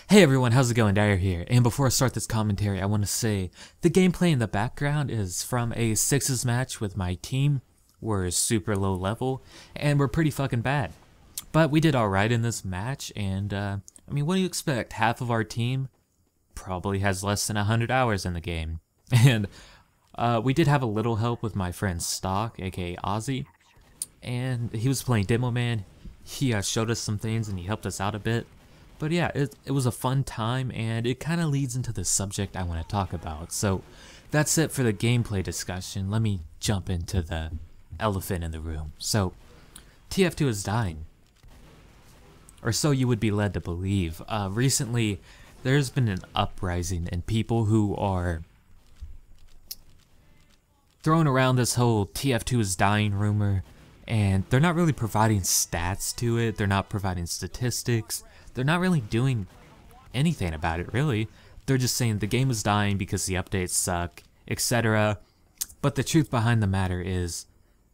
Hey everyone, how's it going? Dyer here, and before I start this commentary, I want to say the gameplay in the background is from a sixes match with my team. We're super low level, and we're pretty fucking bad. But we did alright in this match, and I mean, what do you expect? Half of our team probably has less than 100 hours in the game. And we did have a little help with my friend Stock, aka Ozzy, and he was playing Demo Man. He showed us some things and he helped us out a bit. But yeah, it was a fun time, and it kind of leads into the subject I want to talk about. So that's it for the gameplay discussion. Let me jump into the elephant in the room. So TF2 is dying, or so you would be led to believe. Recently, there's been an uprising in people who are throwing around this whole TF2 is dying rumor, and they're not really providing stats to it. They're not providing statistics. They're not really doing anything about it, really. They're just saying the game is dying because the updates suck, etc. But the truth behind the matter is,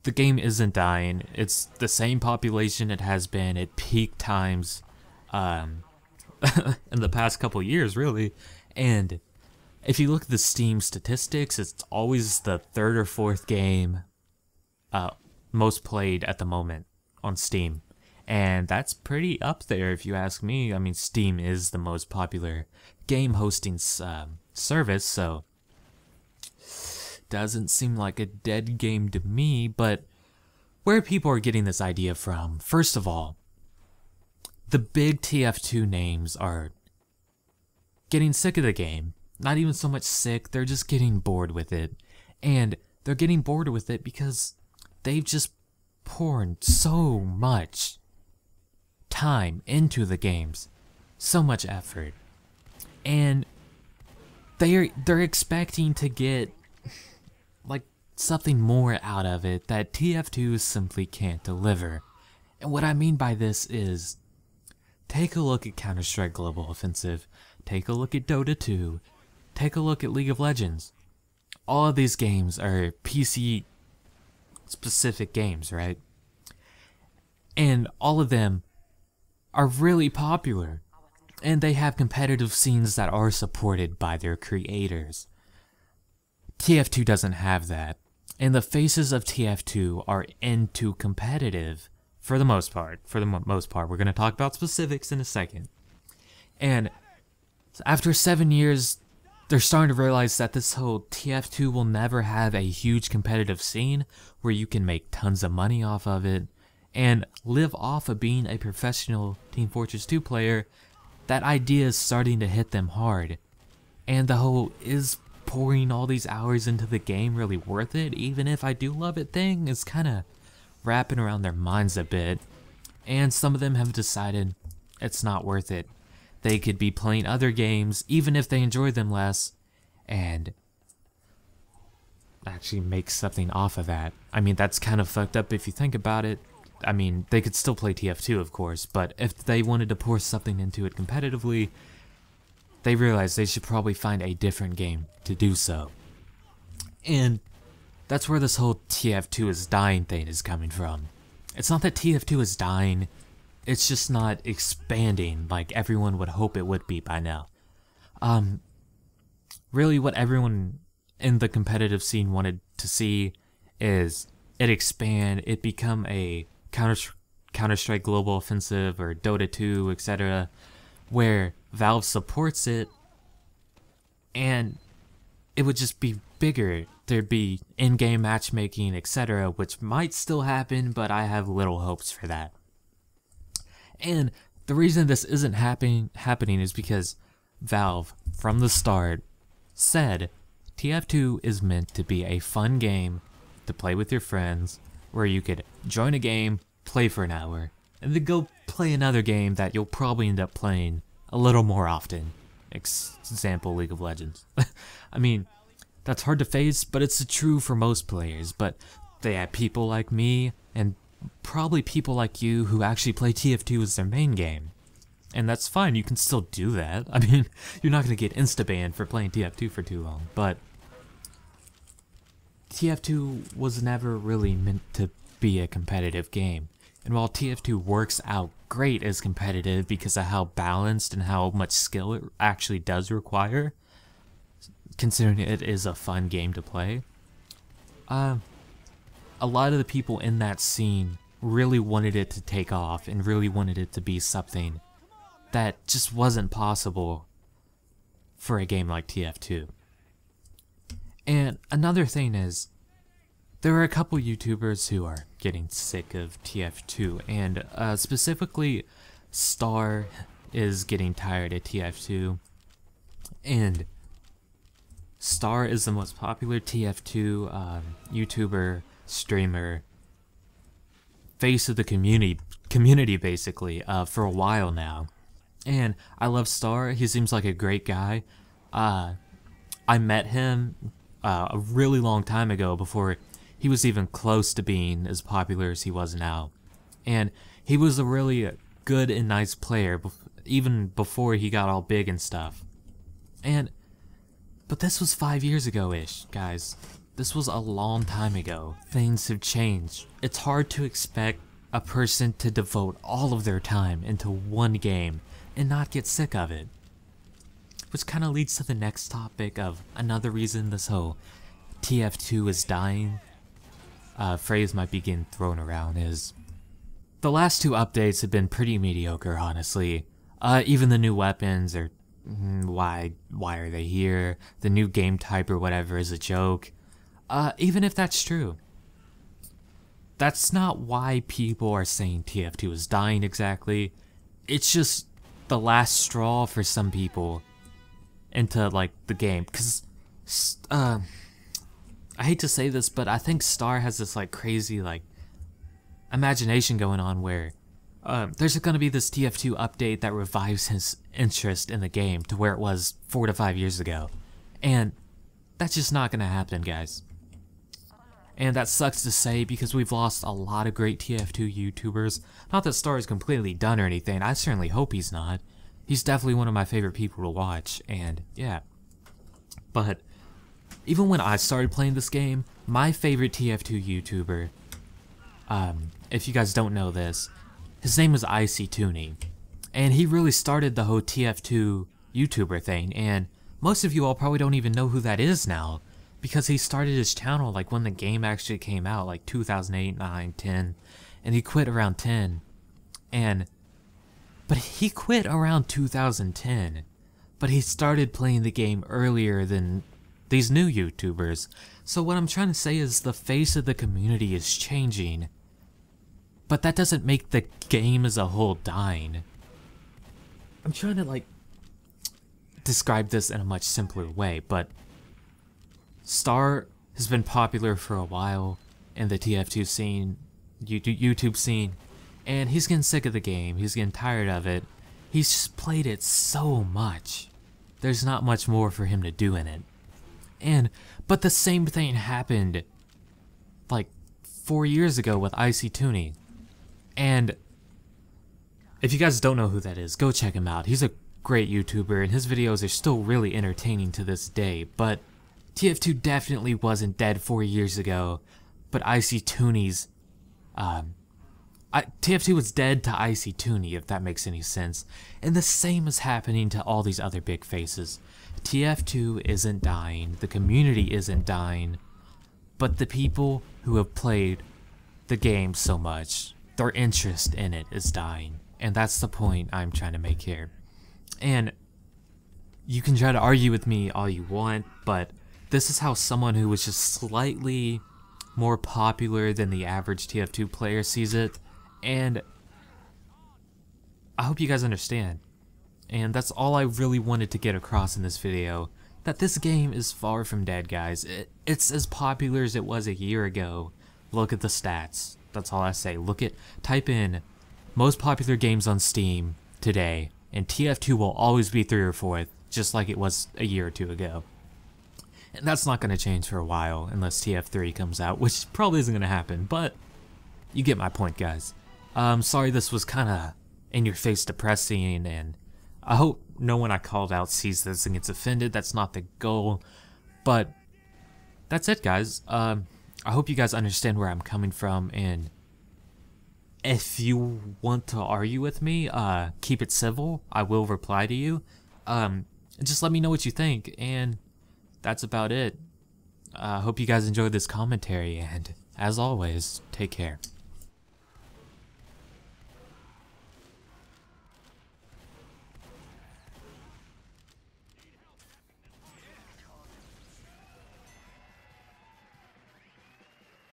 the game isn't dying. It's the same population it has been at peak times in the past couple years, really. And if you look at the Steam statistics, it's always the third or fourth game most played at the moment on Steam. And that's pretty up there if you ask me. I mean, Steam is the most popular game hosting service, so doesn't seem like a dead game to me. But where people are getting this idea from, first of all, the big TF2 names are getting sick of the game. Not even so much sick, they're just getting bored with it. And they're getting bored with it because they've just poured so much time into the games, so much effort, and they're expecting to get like something more out of it that TF2 simply can't deliver. And what I mean by this is, take a look at Counter-Strike Global Offensive, take a look at Dota 2, take a look at League of Legends. All of these games are PC specific games, right? And all of them are really popular, and they have competitive scenes that are supported by their creators. TF2 doesn't have that, and the faces of TF2 are into competitive for the most part. We're going to talk about specifics in a second. And after 7 years, they're starting to realize that this whole TF2 will never have a huge competitive scene where you can make tons of money off of it and live off of being a professional Team Fortress 2 player. That idea is starting to hit them hard. And the whole, is pouring all these hours into the game really worth it, even if I do love it thing, is kind of wrapping around their minds a bit. And some of them have decided it's not worth it. They could be playing other games, even if they enjoy them less, and actually make something off of that. I mean, that's kind of fucked up if you think about it. I mean, they could still play TF2, of course, but if they wanted to pour something into it competitively, they realized they should probably find a different game to do so. And that's where this whole TF2 is dying thing is coming from. It's not that TF2 is dying, it's just not expanding like everyone would hope it would be by now. Really what everyone in the competitive scene wanted to see is it expand, it become a Counter-Strike Global Offensive or Dota 2, etc., where Valve supports it, and it would just be bigger. There'd be in-game matchmaking, etc., which might still happen, but I have little hopes for that. And the reason this isn't happening is because Valve, from the start, said TF2 is meant to be a fun game to play with your friends, where you could join a game, play for an hour, and then go play another game that you'll probably end up playing a little more often. Example, League of Legends. I mean, that's hard to face, but it's true for most players. But they have people like me, and probably people like you, who actually play TF2 as their main game. And that's fine, you can still do that. I mean, you're not going to get insta-banned for playing TF2 for too long, but TF2 was never really meant to be a competitive game. And while TF2 works out great as competitive because of how balanced and how much skill it actually does require, considering it is a fun game to play, a lot of the people in that scene really wanted it to take off and really wanted it to be something that just wasn't possible for a game like TF2. And another thing is, there are a couple YouTubers who are getting sick of TF2, and specifically Star is getting tired of TF2, and Star is the most popular TF2 YouTuber, streamer, face of the community basically, for a while now. And I love Star. He seems like a great guy. I met him a really long time ago, before he was even close to being as popular as he was now. And he was a really good and nice player, even before he got all big and stuff. But this was 5 years ago-ish, guys. This was a long time ago. Things have changed. It's hard to expect a person to devote all of their time into one game and not get sick of it. Which kind of leads to the next topic of another reason this whole TF2 is dying phrase might be getting thrown around is, the last two updates have been pretty mediocre, honestly. Even the new weapons are, why are they here? The new game type or whatever is a joke. Even if that's true, that's not why people are saying TF2 is dying exactly. It's just the last straw for some people into, like, the game. Because, I hate to say this, but I think Star has this, like, crazy, like, imagination going on where there's gonna be this TF2 update that revives his interest in the game to where it was 4 to 5 years ago. And that's just not gonna happen, guys. And that sucks to say because we've lost a lot of great TF2 YouTubers. Not that Star is completely done or anything, I certainly hope he's not. He's definitely one of my favorite people to watch, and yeah. But even when I started playing this game, my favorite TF2 YouTuber, if you guys don't know this, his name is IC and he really started the whole TF2 YouTuber thing, and most of you all probably don't even know who that is now, because he started his channel like when the game actually came out, like 2008, 9, 10, and he quit around 10, but he quit around 2010, but he started playing the game earlier than these new YouTubers. So what I'm trying to say is the face of the community is changing, but that doesn't make the game as a whole dying. I'm trying to, like, describe this in a much simpler way, but Star has been popular for a while in the TF2 scene, YouTube scene, and he's getting sick of the game, he's getting tired of it. He's just played it so much. There's not much more for him to do in it. But the same thing happened like 4 years ago with IC and if you guys don't know who that is, go check him out. He's a great YouTuber and his videos are still really entertaining to this day, but TF2 definitely wasn't dead 4 years ago, but TF2 was dead to IC, if that makes any sense. And the same is happening to all these other big faces. TF2 isn't dying, the community isn't dying, but the people who have played the game so much, their interest in it is dying. And that's the point I'm trying to make here. And you can try to argue with me all you want, but this is how someone who was just slightly more popular than the average TF2 player sees it. And I hope you guys understand. And that's all I really wanted to get across in this video. That this game is far from dead, guys. It's as popular as it was a year ago. Look at the stats. That's all I say. Type in most popular games on Steam today, and TF2 will always be 3 or 4th, just like it was a year or two ago. And that's not going to change for a while, unless TF3 comes out, which probably isn't going to happen, but you get my point, guys. Sorry this was kind of in-your-face depressing, and I hope no one I called out sees this and gets offended. That's not the goal, but that's it, guys. I hope you guys understand where I'm coming from, and if you want to argue with me, keep it civil. I will reply to you. Just let me know what you think, and that's about it. Hope you guys enjoyed this commentary, and as always, take care.